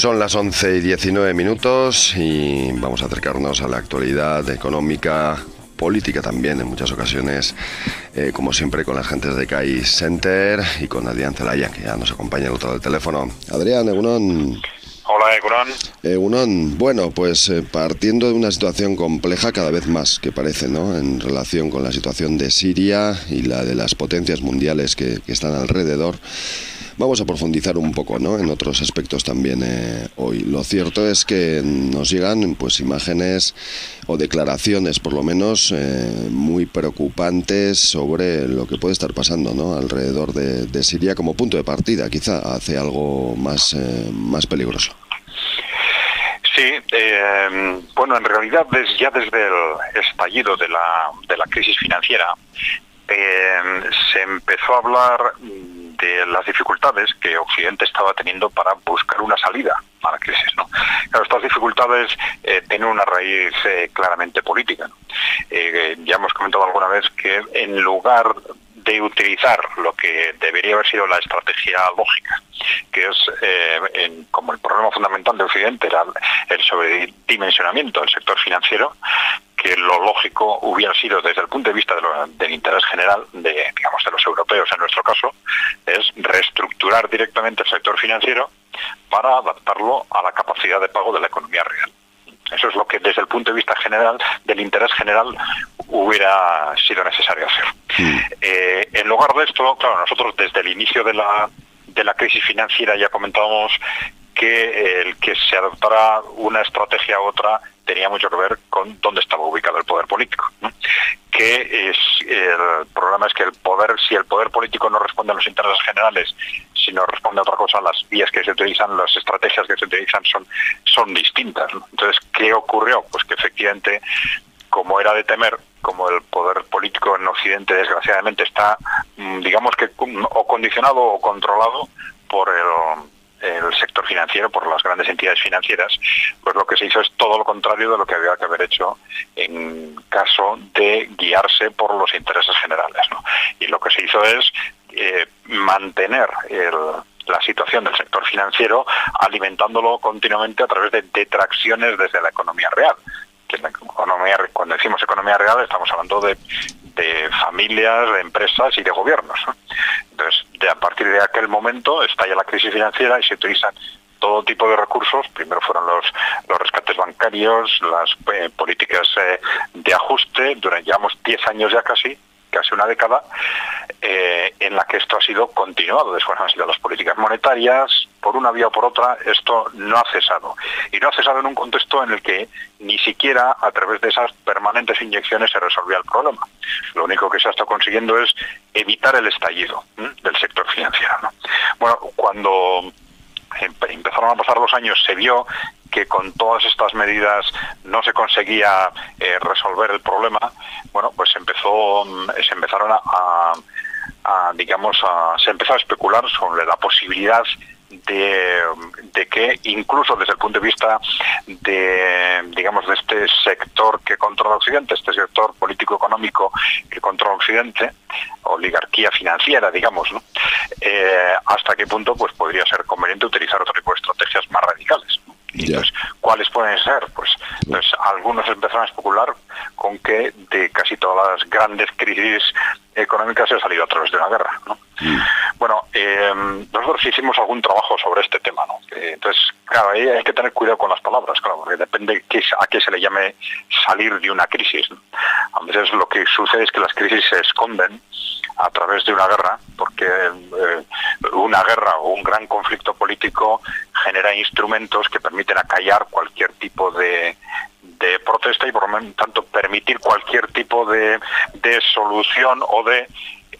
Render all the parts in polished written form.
Son las 11:19 y vamos a acercarnos a la actualidad económica, política también en muchas ocasiones, como siempre con las gentes de CAI Center y con Adrián Zelaya, que ya nos acompaña al otro lado del teléfono. Adrián, egunon. Hola, Egunon. Egunon, bueno, pues partiendo de una situación compleja cada vez más, que parece, ¿no?, en relación con la situación de Siria y la de las potencias mundiales que están alrededor, vamos a profundizar un poco, ¿no?, en otros aspectos también hoy. Lo cierto es que nos llegan pues imágenes o declaraciones, por lo menos, muy preocupantes sobre lo que puede estar pasando, ¿no?, alrededor de Siria como punto de partida, quizá, hacia algo más peligroso. Sí, bueno, en realidad ya desde el estallido de la crisis financiera se empezó a hablar de las dificultades que Occidente estaba teniendo para buscar una salida a la crisis, ¿no? Claro, estas dificultades tienen una raíz claramente política, ¿no? Ya hemos comentado alguna vez que en lugar de utilizar lo que debería haber sido la estrategia lógica, que es como el problema fundamental de Occidente era el sobredimensionamiento del sector financiero, que lo lógico hubiera sido, desde el punto de vista del interés general de los europeos en nuestro caso, es reestructurar directamente el sector financiero para adaptarlo a la capacidad de pago de la economía real. Eso es lo que desde el punto de vista general, del interés general, hubiera sido necesario hacer. En lugar de esto, claro, nosotros desde el inicio de la crisis financiera ya comentábamos que el que se adoptara una estrategia u otra tenía mucho que ver con dónde estaba ubicado el poder político, ¿no? El problema es que si el poder político no responde a los intereses generales, si no responde a otra cosa, las vías que se utilizan, las estrategias que se utilizan son distintas, ¿no? Entonces, ¿qué ocurrió? Pues que efectivamente, como era de temer, como el poder político en Occidente desgraciadamente está, digamos que o condicionado o controlado por el sector financiero, por las grandes entidades financieras, pues lo que se hizo es todo lo contrario de lo que había que haber hecho en caso de guiarse por los intereses generales, ¿no? Y lo que se hizo es mantener la situación del sector financiero, alimentándolo continuamente a través de detracciones desde la economía real. Que la economía, cuando decimos economía real, estamos hablando de familias, de empresas y de gobiernos, ¿no? Entonces, a partir de aquel momento estalla la crisis financiera y se utilizan todo tipo de recursos. Primero fueron los rescates bancarios, las políticas de ajuste, llevamos 10 años ya casi una década, en la que esto ha sido continuado. Después han sido las políticas monetarias, por una vía o por otra, esto no ha cesado. Y no ha cesado en un contexto en el que ni siquiera a través de esas permanentes inyecciones se resolvía el problema. Lo único que se ha estado consiguiendo es evitar el estallido del sector financiero, ¿no? Bueno, cuando empezaron a pasar los años, se vio que con todas estas medidas no se conseguía resolver el problema. Bueno, pues se empezó a especular sobre la posibilidad de que incluso desde el punto de vista de este sector que controla Occidente, este sector político-económico que controla Occidente, oligarquía financiera, digamos, ¿no? Hasta qué punto pues podría ser conveniente utilizar otro tipo de estrategias más radicales, ¿no? Y entonces, ¿cuáles pueden ser? Pues algunos empezaron a especular con que de casi todas las grandes crisis económicas se ha salido a través de una guerra, ¿no? Bueno, nosotros hicimos algún trabajo sobre este tema, ¿no? Entonces, claro, ahí hay que tener cuidado con las palabras, claro, porque depende a qué se le llame salir de una crisis, ¿no? A veces lo que sucede es que las crisis se esconden a través de una guerra, porque una guerra o un gran conflicto político genera instrumentos que permiten acallar cualquier tipo de protesta y por lo tanto permitir cualquier tipo de solución o de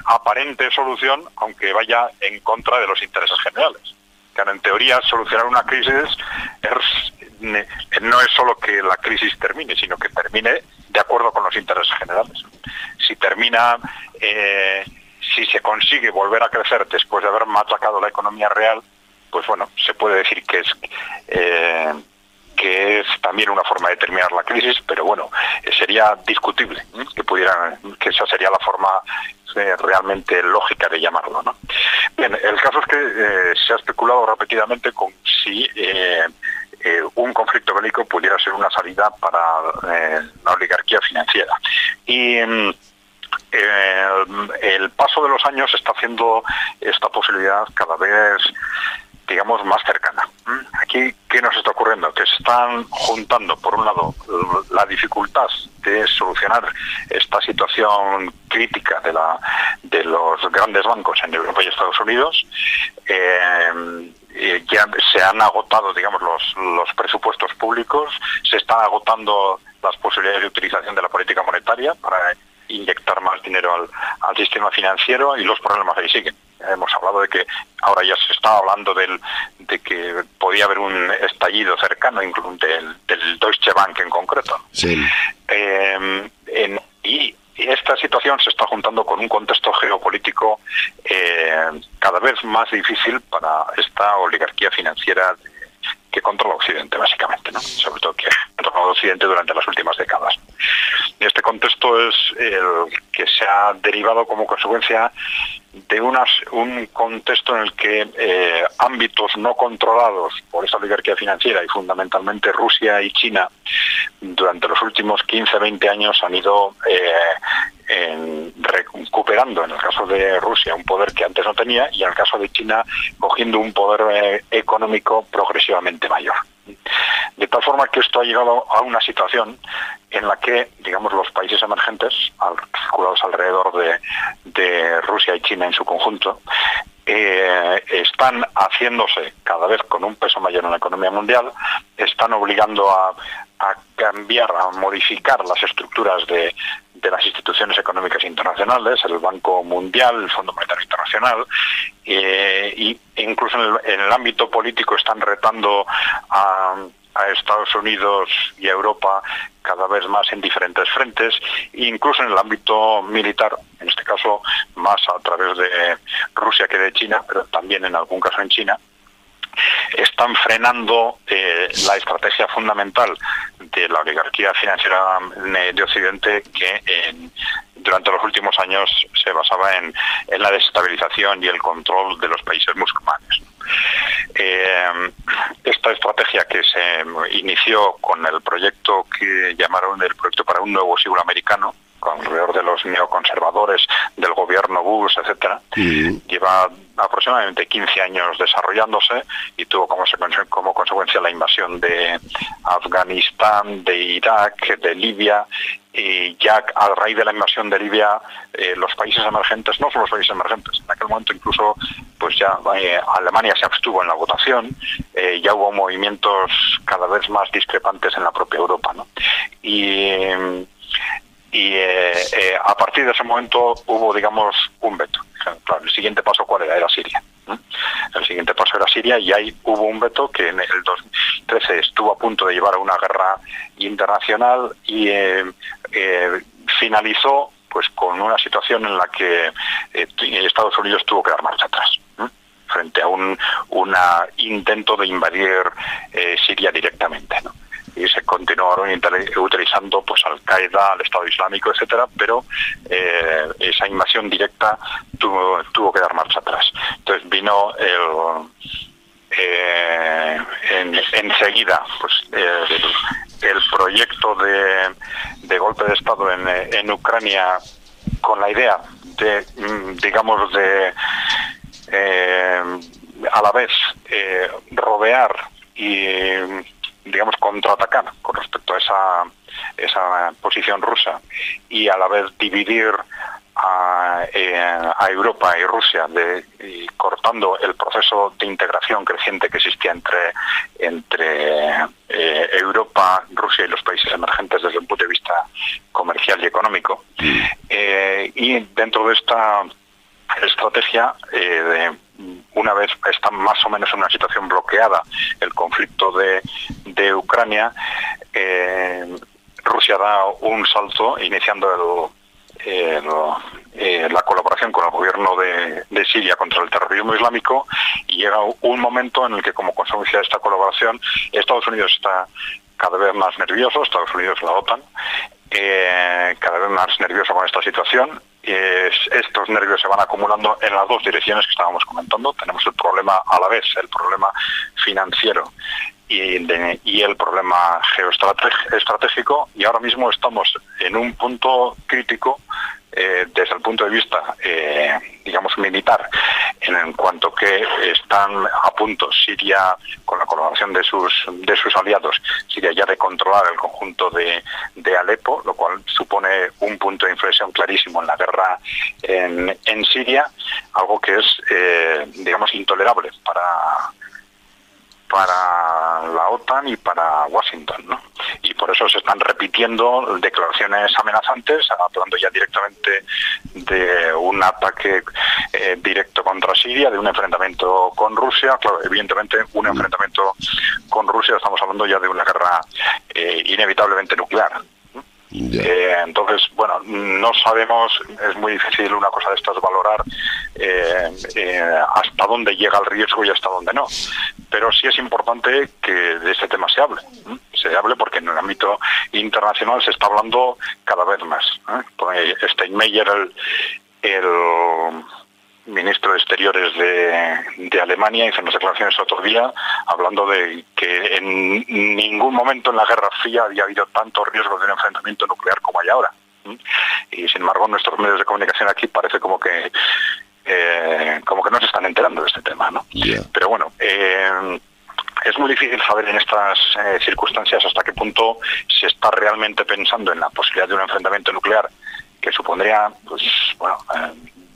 aparente solución, aunque vaya en contra de los intereses generales. Claro, en teoría, solucionar una crisis no es solo que la crisis termine, sino que termine de acuerdo con los intereses generales. Si se consigue volver a crecer después de haber machacado la economía real, pues bueno, se puede decir que que es también una forma de terminar la crisis, pero bueno, sería discutible que esa sería la forma realmente lógica de llamarlo, ¿no? Bien, el caso es que se ha especulado repetidamente con si un conflicto bélico pudiera ser una salida para la oligarquía financiera. Y el paso de los años está haciendo esta posibilidad cada vez, digamos, más cercana. Aquí, ¿qué nos está ocurriendo? Que se están juntando, por un lado, la dificultad de solucionar esta situación crítica de los grandes bancos en Europa y Estados Unidos. Ya se han agotado, digamos, los presupuestos públicos, se están agotando las posibilidades de utilización de la política monetaria para inyectar más dinero al sistema financiero, y los problemas ahí siguen. Hemos hablado de que ahora ya se está hablando de que podía haber un estallido cercano, incluso del Deutsche Bank en concreto. Sí. Y esta situación se está juntando con un contexto geopolítico cada vez más difícil para esta oligarquía financiera que controla Occidente, básicamente, ¿no? Sobre todo que ha controlado Occidente durante las últimas décadas. Y este contexto es el que se ha derivado como consecuencia de un contexto en el que ámbitos no controlados por esta oligarquía financiera, y fundamentalmente Rusia y China, durante los últimos 15-20 años han ido recuperando, en el caso de Rusia, un poder que antes no tenía, y en el caso de China, cogiendo un poder económico progresivamente mayor. De tal forma que esto ha llegado a una situación en la que, digamos, los países emergentes, articulados alrededor de Rusia y China en su conjunto, están haciéndose cada vez con un peso mayor en la economía mundial, están obligando a cambiar, a modificar las estructuras de las instituciones económicas internacionales, el Banco Mundial, el Fondo Monetario Internacional, e incluso en el ámbito político están retando a Estados Unidos y a Europa cada vez más en diferentes frentes, e incluso en el ámbito militar, en este caso más a través de Rusia que de China, pero también en algún caso en China, están frenando la estrategia fundamental de la oligarquía financiera de Occidente, que durante los últimos años se basaba en la desestabilización y el control de los países musulmanes. Esta estrategia, que se inició con el proyecto que llamaron el proyecto para un nuevo siglo americano, alrededor de los neoconservadores del gobierno Bush, etcétera, lleva aproximadamente 15 años desarrollándose, y tuvo como consecuencia la invasión de Afganistán, de Irak, de Libia. Y ya a raíz de la invasión de Libia, los países emergentes, no son los países emergentes, en aquel momento incluso pues ya Alemania se abstuvo en la votación, ya hubo movimientos cada vez más discrepantes en la propia Europa, ¿no? A partir de ese momento hubo, digamos, un veto. Claro, el siguiente paso, ¿cuál era? Era Siria. El siguiente paso era Siria, y ahí hubo un veto que en el 2013 estuvo a punto de llevar a una guerra internacional, y finalizó pues con una situación en la que Estados Unidos tuvo que dar marcha atrás frente a un intento de invadir Siria directamente, ¿no? Y se continuaron utilizando pues Al-Qaeda, al Estado Islámico, etcétera, pero esa invasión directa tuvo que dar marcha atrás. Entonces vino enseguida pues el proyecto de golpe de Estado en Ucrania, con la idea de, digamos, de a la vez rodear y, digamos, contraatacar con respecto a esa posición rusa, y a la vez dividir a Europa y Rusia, cortando el proceso de integración creciente que existía entre Europa, Rusia y los países emergentes desde un punto de vista comercial y económico. Y dentro de esta estrategia, una vez está más o menos en una situación bloqueada el conflicto de Ucrania, Rusia da un salto iniciando la colaboración con el gobierno de Siria contra el terrorismo islámico, y llega un momento en el que, como consecuencia de esta colaboración, Estados Unidos está cada vez más nervioso, Estados Unidos, la OTAN, cada vez más nervioso con esta situación. Estos nervios se van acumulando en las dos direcciones que estábamos comentando. Tenemos el problema a la vez, el problema financiero y el problema geoestratégico, y ahora mismo estamos en un punto crítico desde el punto de vista, digamos, militar, en cuanto que están a punto Siria, con la colaboración de sus aliados, Siria ya de controlar el conjunto de Alepo, lo cual supone un punto de inflexión clarísimo en la guerra en Siria, algo que es, digamos, intolerable para la OTAN y para Washington, ¿no? Y por eso se están repitiendo declaraciones amenazantes, hablando ya directamente de un ataque directo contra Siria, de un enfrentamiento con Rusia. Claro, evidentemente un enfrentamiento con Rusia, estamos hablando ya de una guerra inevitablemente nuclear. Entonces, bueno, no sabemos, es muy difícil una cosa de estas valorar hasta dónde llega el riesgo y hasta dónde no. Pero sí es importante que de ese tema se hable. Se hable porque en el ámbito internacional se está hablando cada vez más. Steinmeier, el ministro de Exteriores de Alemania, hizo unas declaraciones otro día hablando de que en ningún momento en la Guerra Fría había habido tantos riesgos de un enfrentamiento nuclear como hay ahora. Y sin embargo nuestros medios de comunicación aquí parece como que no se están enterando de este tema, ¿no? Yeah. Pero bueno, es muy difícil saber en estas circunstancias hasta qué punto se está realmente pensando en la posibilidad de un enfrentamiento nuclear, que supondría, pues, bueno,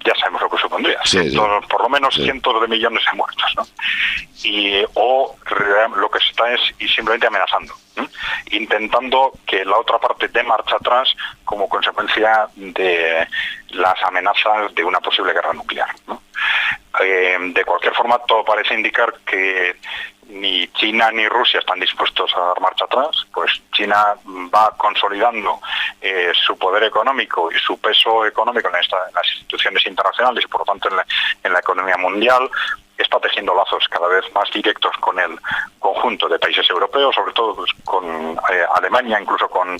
ya sabemos lo que supondría, por lo menos cientos de millones de muertos, ¿no? O lo que se está es simplemente amenazando, intentando que la otra parte dé marcha atrás como consecuencia de las amenazas de una posible guerra nuclear, ¿no? De cualquier forma, todo parece indicar que ni China ni Rusia están dispuestos a dar marcha atrás. Pues China va consolidando su poder económico y su peso económico en las instituciones internacionales y por lo tanto en la economía mundial. Está tejiendo lazos cada vez más directos con el conjunto de países europeos, sobre todo pues, con Alemania, incluso con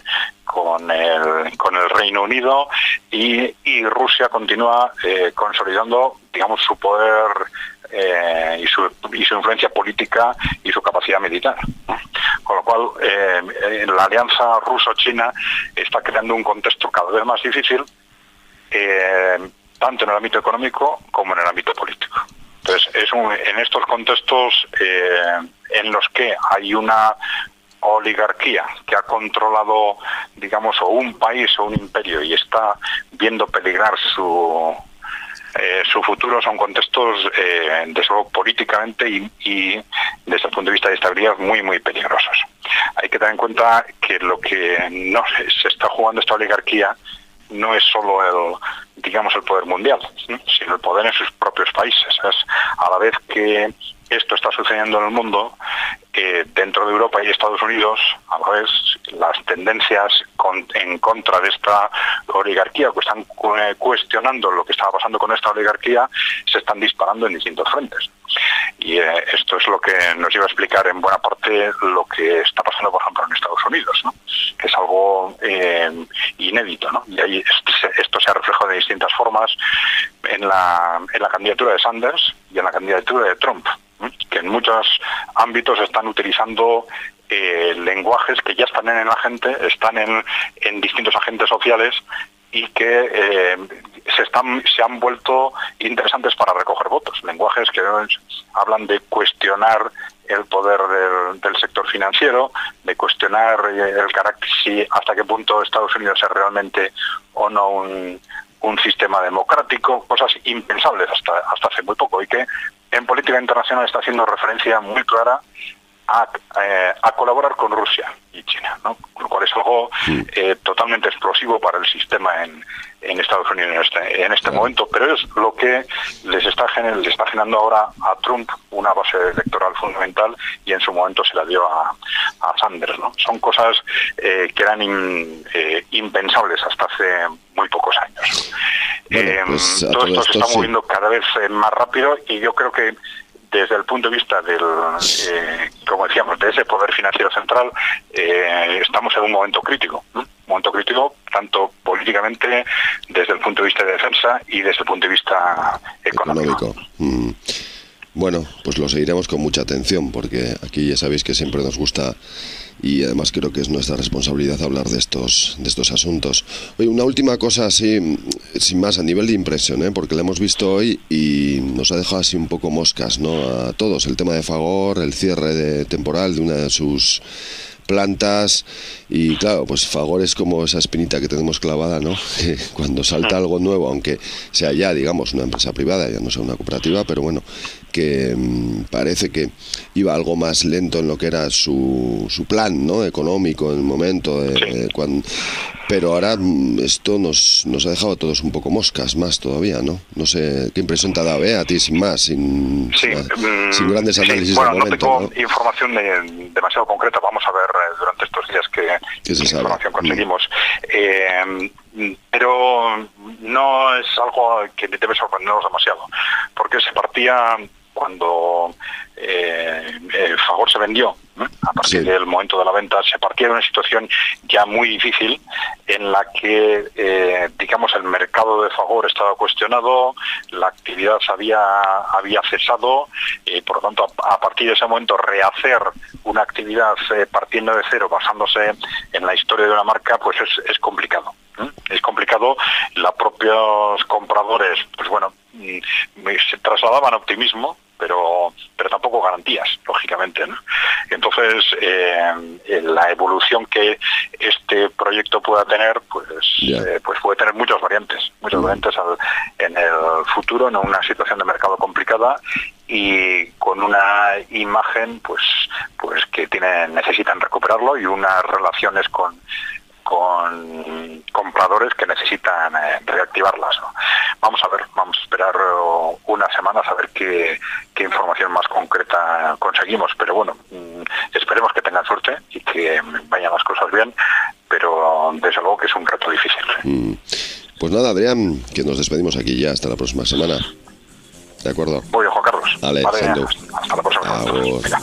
el Reino Unido, y Rusia continúa consolidando, digamos, su poder y su influencia política y su capacidad militar. Con lo cual, la alianza ruso-china está creando un contexto cada vez más difícil, tanto en el ámbito económico como en el ámbito político. Entonces, en estos contextos en los que hay una oligarquía que ha controlado, digamos, o un país o un imperio y está viendo peligrar su futuro, son contextos, desde luego, políticamente y desde el punto de vista de estabilidad muy, muy peligrosos. Hay que tener en cuenta que lo que no se está jugando esta oligarquía no es solo el poder mundial, sino el poder en sus propios países. A la vez que esto está sucediendo en el mundo, dentro de Europa y Estados Unidos, a la vez las tendencias en contra de esta oligarquía, que están cuestionando lo que estaba pasando con esta oligarquía, se están disparando en distintos frentes. Y esto es lo que nos iba a explicar en buena parte lo que está pasando, por ejemplo, en Estados Unidos, ¿no? Que es algo inédito, ¿no? Y ahí esto se ha reflejado de distintas formas en la candidatura de Sanders y en la candidatura de Trump, que en muchos ámbitos están utilizando lenguajes que ya están en la gente, están en distintos agentes sociales y que se han vuelto interesantes para recoger votos. Lenguajes que hablan de cuestionar el poder del sector financiero, de cuestionar el carácter, hasta qué punto Estados Unidos es realmente o no un sistema democrático, cosas impensables hasta hace muy poco, y que en política internacional está haciendo referencia muy clara a colaborar con Rusia y China, ¿no? Lo cual es algo totalmente explosivo para el sistema en Estados Unidos en este momento, pero es lo que le está generando ahora a Trump una base electoral fundamental, y en su momento se la dio a Sanders, ¿no? Son cosas que eran impensables hasta hace muy pocos años. Bueno, pues todo esto se está moviendo cada vez más rápido, y yo creo que desde el punto de vista del, como decíamos, de ese poder financiero central, estamos en un momento crítico. Un momento crítico tanto políticamente, desde el punto de vista de defensa y desde el punto de vista económico. Bueno, pues lo seguiremos con mucha atención, porque aquí ya sabéis que siempre nos gusta, y además creo que es nuestra responsabilidad hablar de estos asuntos. Oye, una última cosa así, sin más, a nivel de impresión, porque la hemos visto hoy y nos ha dejado así un poco moscas, ¿no? A todos, el tema de Fagor, el cierre temporal de una de sus plantas, y claro, pues Fagor es como esa espinita que tenemos clavada, ¿no? Cuando salta algo nuevo, aunque sea ya, digamos, una empresa privada, ya no sea una cooperativa, pero bueno, que parece que iba algo más lento en lo que era su plan, ¿no? Económico en el momento, pero ahora esto nos ha dejado a todos un poco moscas, más todavía, ¿no? No sé qué impresión te ha dado, a ti sin más, sin grandes análisis bueno, del momento. No tengo información demasiado concreta, vamos a ver durante estos días qué información conseguimos. Pero no es algo que debe sorprendernos demasiado, porque se partía cuando Fagor se vendió, a partir del momento de la venta, se partía de una situación ya muy difícil, en la que, digamos, el mercado de Fagor estaba cuestionado, la actividad había cesado, por lo tanto, a partir de ese momento, rehacer una actividad partiendo de cero, basándose en la historia de una marca, pues es complicado. Es complicado. Los propios compradores, pues bueno, se trasladaban optimismo, pero tampoco garantías, lógicamente, ¿no? Entonces, la evolución que este proyecto pueda tener, pues puede tener muchas variantes en el futuro, en una situación de mercado complicada y con una imagen, pues que necesitan recuperarlo, y unas relaciones con compradores que necesitan reactivarlas, ¿no? Vamos a esperar unas semanas a ver qué información más concreta conseguimos, pero bueno, esperemos que tengan suerte y que vayan las cosas bien, pero desde luego que es un reto difícil. Pues nada, Adrián, que nos despedimos aquí ya, hasta la próxima semana. ¿De acuerdo? Muy bien, Juan Carlos. Vale, hasta la próxima semana.